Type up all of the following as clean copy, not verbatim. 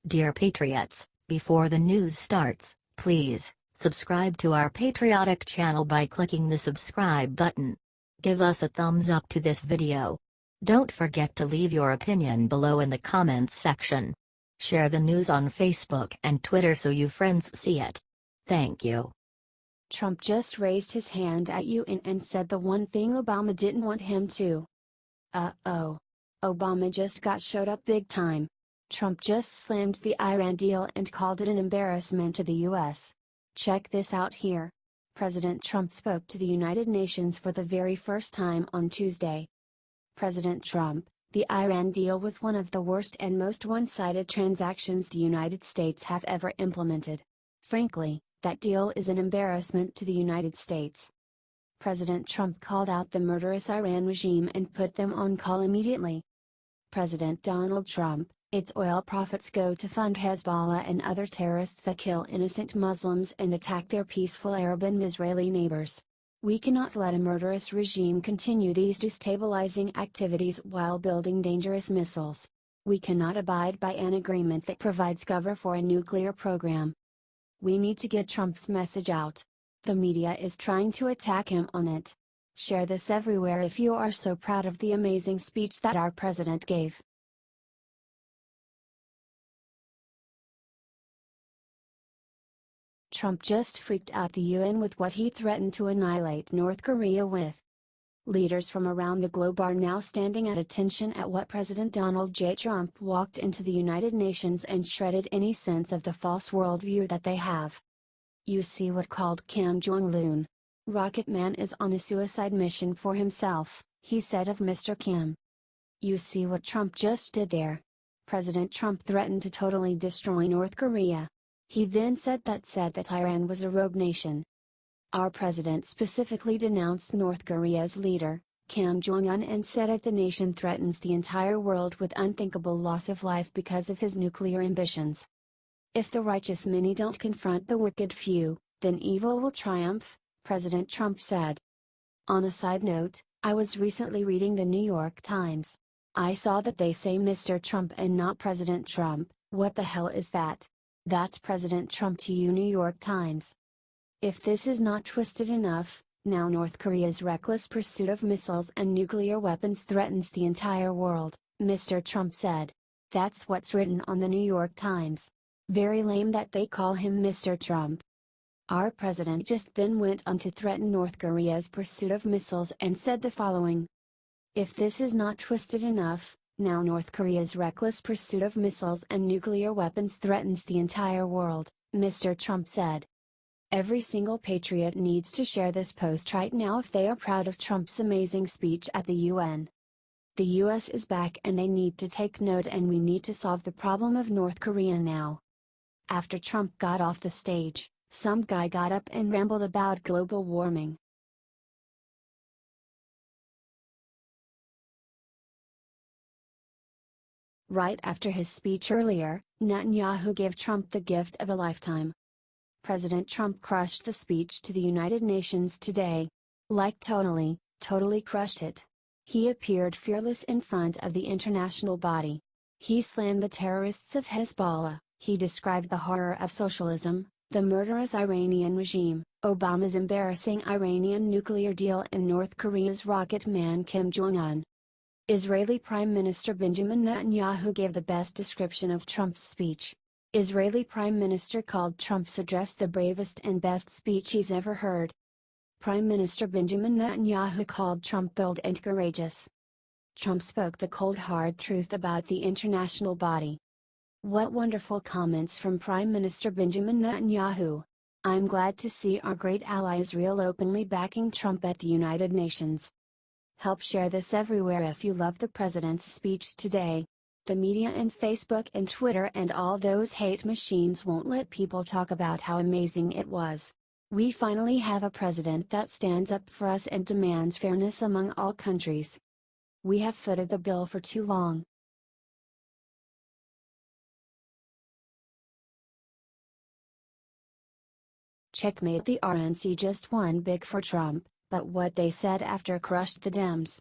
Dear Patriots, before the news starts, please subscribe to our patriotic channel by clicking the subscribe button. Give us a thumbs up to this video. Don't forget to leave your opinion below in the comments section. Share the news on Facebook and Twitter so your friends see it. Thank you. Trump just raised his hand at UN and said the one thing Obama didn't want him to. Uh-oh. Obama just got showed up big time. Trump just slammed the Iran deal and called it an embarrassment to the US. Check this out here. President Trump spoke to the United Nations for the very first time on Tuesday. President Trump, the Iran deal was one of the worst and most one-sided transactions the United States have ever implemented. Frankly, that deal is an embarrassment to the United States. President Trump called out the murderous Iran regime and put them on call immediately. President Donald Trump, its oil profits go to fund Hezbollah and other terrorists that kill innocent Muslims and attack their peaceful Arab and Israeli neighbors. We cannot let a murderous regime continue these destabilizing activities while building dangerous missiles. We cannot abide by an agreement that provides cover for a nuclear program. We need to get Trump's message out. The media is trying to attack him on it. Share this everywhere if you are so proud of the amazing speech that our president gave. Trump just freaked out the UN with what he threatened to annihilate North Korea with. Leaders from around the globe are now standing at attention at what President Donald J. Trump walked into the United Nations and shredded any sense of the false worldview that they have. You see what called Kim Jong-un. Rocket Man is on a suicide mission for himself, he said of Mr. Kim. You see what Trump just did there. President Trump threatened to totally destroy North Korea. He then said that Iran was a rogue nation. Our president specifically denounced North Korea's leader, Kim Jong-un, and said that the nation threatens the entire world with unthinkable loss of life because of his nuclear ambitions. If the righteous many don't confront the wicked few, then evil will triumph, President Trump said. On a side note, I was recently reading the New York Times. I saw that they say Mr. Trump and not President Trump. What the hell is that? That's President Trump to you, New York Times. If this is not twisted enough, now North Korea's reckless pursuit of missiles and nuclear weapons threatens the entire world, Mr. Trump said. That's what's written on the New York Times. Very lame that they call him Mr. Trump. Our president just then went on to threaten North Korea's pursuit of missiles and said the following. If this is not twisted enough, now North Korea's reckless pursuit of missiles and nuclear weapons threatens the entire world, Mr. Trump said. Every single patriot needs to share this post right now if they are proud of Trump's amazing speech at the UN. The US is back and they need to take note, and we need to solve the problem of North Korea now. After Trump got off the stage, some guy got up and rambled about global warming. Right after his speech earlier, Netanyahu gave Trump the gift of a lifetime. President Trump crushed the speech to the United Nations today. Like totally crushed it. He appeared fearless in front of the international body. He slammed the terrorists of Hezbollah. He described the horror of socialism, the murderous Iranian regime, Obama's embarrassing Iranian nuclear deal, and North Korea's rocket man Kim Jong-un. Israeli Prime Minister Benjamin Netanyahu gave the best description of Trump's speech. Israeli Prime Minister called Trump's address the bravest and best speech he's ever heard. Prime Minister Benjamin Netanyahu called Trump bold and courageous. Trump spoke the cold hard truth about the international body. What wonderful comments from Prime Minister Benjamin Netanyahu. I'm glad to see our great ally Israel openly backing Trump at the United Nations. Help share this everywhere if you love the president's speech today. The media and Facebook and Twitter and all those hate machines won't let people talk about how amazing it was. We finally have a president that stands up for us and demands fairness among all countries. We have footed the bill for too long. Checkmate. The RNC just won big for Trump, but what they said after crushed the Dems.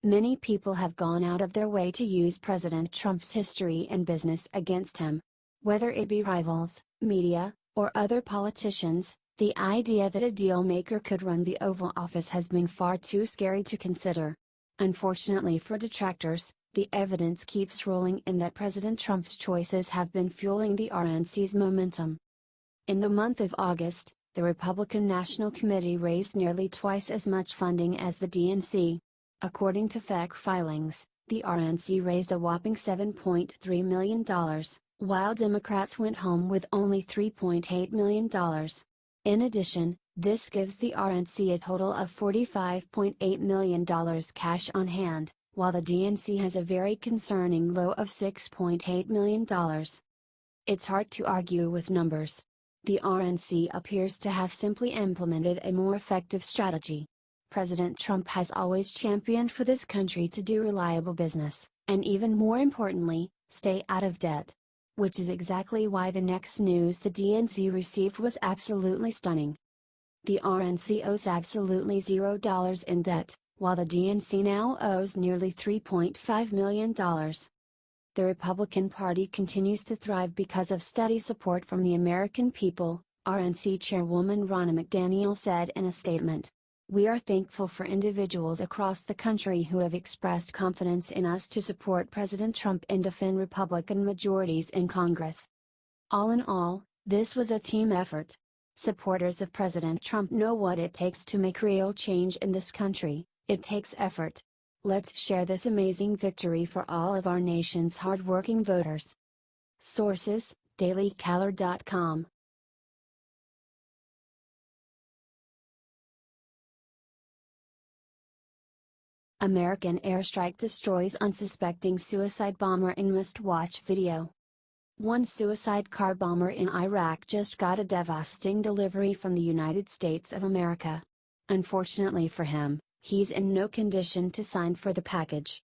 Many people have gone out of their way to use President Trump's history and business against him. Whether it be rivals, media, or other politicians, the idea that a deal maker could run the Oval Office has been far too scary to consider. Unfortunately for detractors, the evidence keeps rolling in that President Trump's choices have been fueling the RNC's momentum. In the month of August, the Republican National Committee raised nearly twice as much funding as the DNC. According to FEC filings, the RNC raised a whopping $7.3 million, while Democrats went home with only $3.8 million. In addition, this gives the RNC a total of $45.8 million cash on hand, while the DNC has a very concerning low of $6.8 million. It's hard to argue with numbers. The RNC appears to have simply implemented a more effective strategy. President Trump has always championed for this country to do reliable business, and even more importantly, stay out of debt. Which is exactly why the next news the DNC received was absolutely stunning. The RNC owes absolutely $0 in debt, while the DNC now owes nearly $3.5 million. The Republican Party continues to thrive because of steady support from the American people, RNC Chairwoman Ronna McDaniel said in a statement. We are thankful for individuals across the country who have expressed confidence in us to support President Trump and defend Republican majorities in Congress. All in all, this was a team effort. Supporters of President Trump know what it takes to make real change in this country. It takes effort. Let's share this amazing victory for all of our nation's hardworking voters. Sources: dailycaller.com. American airstrike destroys unsuspecting suicide bomber in must-watch video. One suicide car bomber in Iraq just got a devastating delivery from the United States of America. Unfortunately for him, he's in no condition to sign for the package.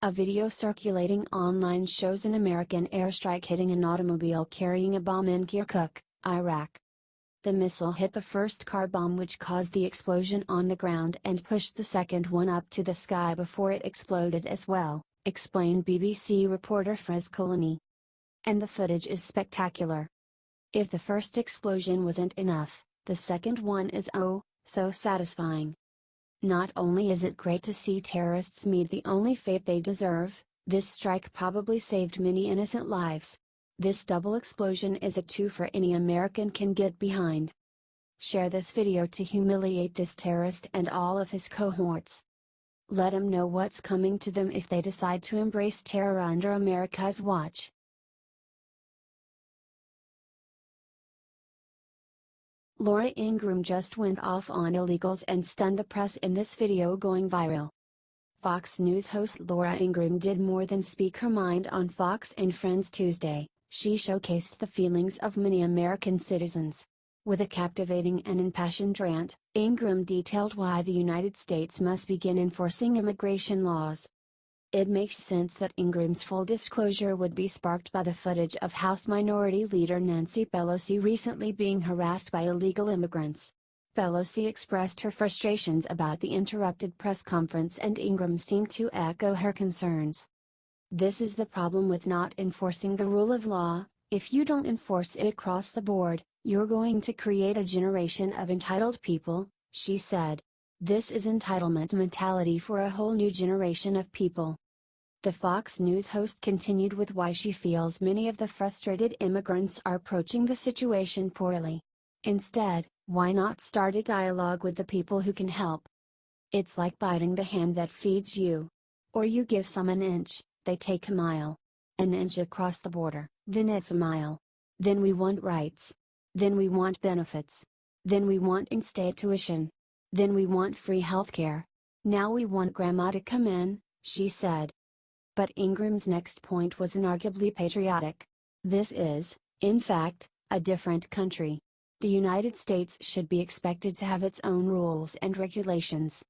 A video circulating online shows an American airstrike hitting an automobile carrying a bomb in Kirkuk, Iraq. The missile hit the first car bomb, which caused the explosion on the ground and pushed the second one up to the sky before it exploded as well, explained BBC reporter Friz Kalani. And the footage is spectacular. If the first explosion wasn't enough, the second one is oh, so satisfying. Not only is it great to see terrorists meet the only fate they deserve, this strike probably saved many innocent lives. This double explosion is a twofer any American can get behind. Share this video to humiliate this terrorist and all of his cohorts. Let them know what's coming to them if they decide to embrace terror under America's watch. Laura Ingraham just went off on illegals and stunned the press in this video going viral. Fox News host Laura Ingraham did more than speak her mind on Fox and Friends Tuesday. She showcased the feelings of many American citizens. With a captivating and impassioned rant, Ingraham detailed why the United States must begin enforcing immigration laws. It makes sense that Ingraham's full disclosure would be sparked by the footage of House Minority Leader Nancy Pelosi recently being harassed by illegal immigrants. Pelosi expressed her frustrations about the interrupted press conference, and Ingraham seemed to echo her concerns. This is the problem with not enforcing the rule of law. If you don't enforce it across the board, you're going to create a generation of entitled people, she said. This is entitlement mentality for a whole new generation of people. The Fox News host continued with why she feels many of the frustrated immigrants are approaching the situation poorly. Instead, why not start a dialogue with the people who can help? It's like biting the hand that feeds you. Or you give some an inch, they take a mile. An inch across the border, then it's a mile. Then we want rights. Then we want benefits. Then we want in-state tuition. Then we want free healthcare. Now we want grandma to come in, she said. But Ingraham's next point was inarguably patriotic. This is, in fact, a different country. The United States should be expected to have its own rules and regulations.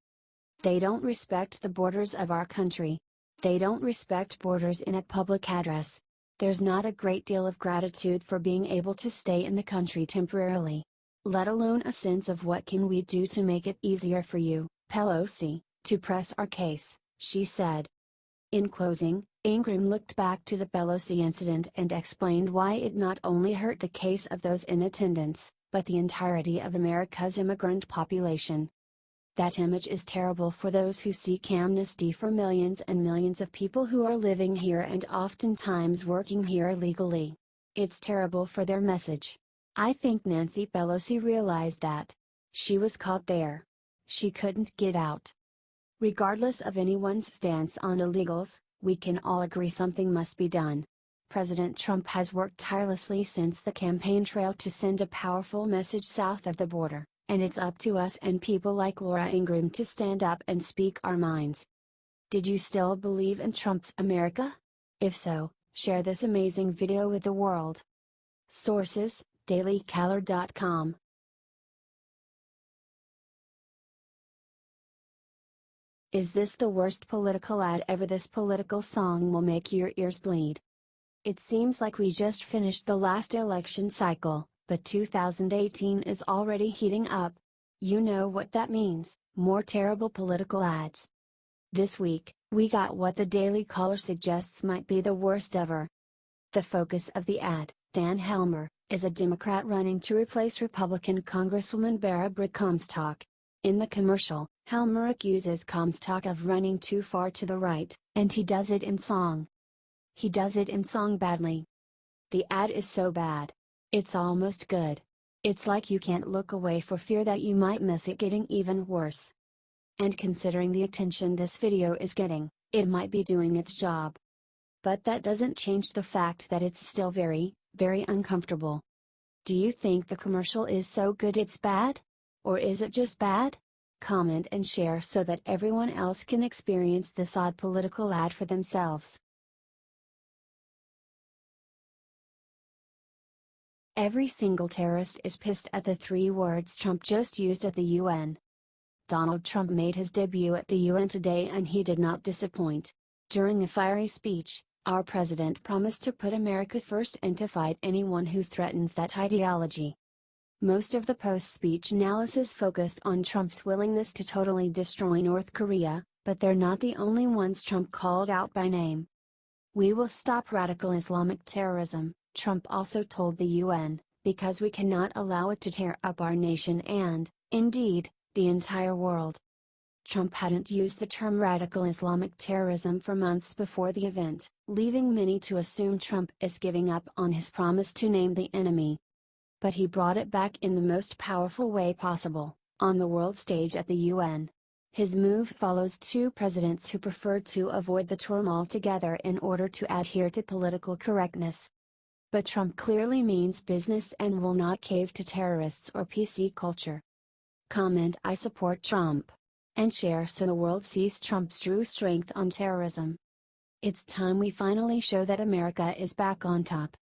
They don't respect the borders of our country. They don't respect borders in a public address. There's not a great deal of gratitude for being able to stay in the country temporarily. Let alone a sense of what can we do to make it easier for you, Pelosi, to press our case, she said. In closing, Ingraham looked back to the Pelosi incident and explained why it not only hurt the case of those in attendance, but the entirety of America's immigrant population. That image is terrible for those who seek amnesty for millions and millions of people who are living here and oftentimes working here illegally. It's terrible for their message. I think Nancy Pelosi realized that. She was caught there. She couldn't get out. Regardless of anyone's stance on illegals, we can all agree something must be done. President Trump has worked tirelessly since the campaign trail to send a powerful message south of the border, and it's up to us and people like Laura Ingraham to stand up and speak our minds. Did you still believe in Trump's America? If so, share this amazing video with the world. Sources: dailycaller.com. Is this the worst political ad ever? This political song will make your ears bleed. It seems like we just finished the last election cycle, but 2018 is already heating up. You know what that means: more terrible political ads. This week, we got what the Daily Caller suggests might be the worst ever. The focus of the ad, Dan Helmer, is a Democrat running to replace Republican Congresswoman Barbara Comstock. In the commercial, Helmer accuses Comstock of running too far to the right, and he does it in song. He does it in song badly. The ad is so bad. It's almost good. It's like you can't look away for fear that you might miss it getting even worse. And considering the attention this video is getting, it might be doing its job. But that doesn't change the fact that it's still very, very uncomfortable. Do you think the commercial is so good it's bad? Or is it just bad? Comment and share so that everyone else can experience this odd political ad for themselves. Every single terrorist is pissed at the 3 words Trump just used at the UN. Donald Trump made his debut at the UN today and he did not disappoint. During a fiery speech, our president promised to put America first and to fight anyone who threatens that ideology. Most of the post-speech analysis focused on Trump's willingness to totally destroy North Korea, but they're not the only ones Trump called out by name. We will stop radical Islamic terrorism, Trump also told the UN, because we cannot allow it to tear up our nation and, indeed, the entire world. Trump hadn't used the term radical Islamic terrorism for months before the event, leaving many to assume Trump is giving up on his promise to name the enemy. But he brought it back in the most powerful way possible, on the world stage at the UN. His move follows 2 presidents who preferred to avoid the term altogether in order to adhere to political correctness. But Trump clearly means business and will not cave to terrorists or PC culture. Comment I support Trump. And share so the world sees Trump's true strength on terrorism. It's time we finally show that America is back on top.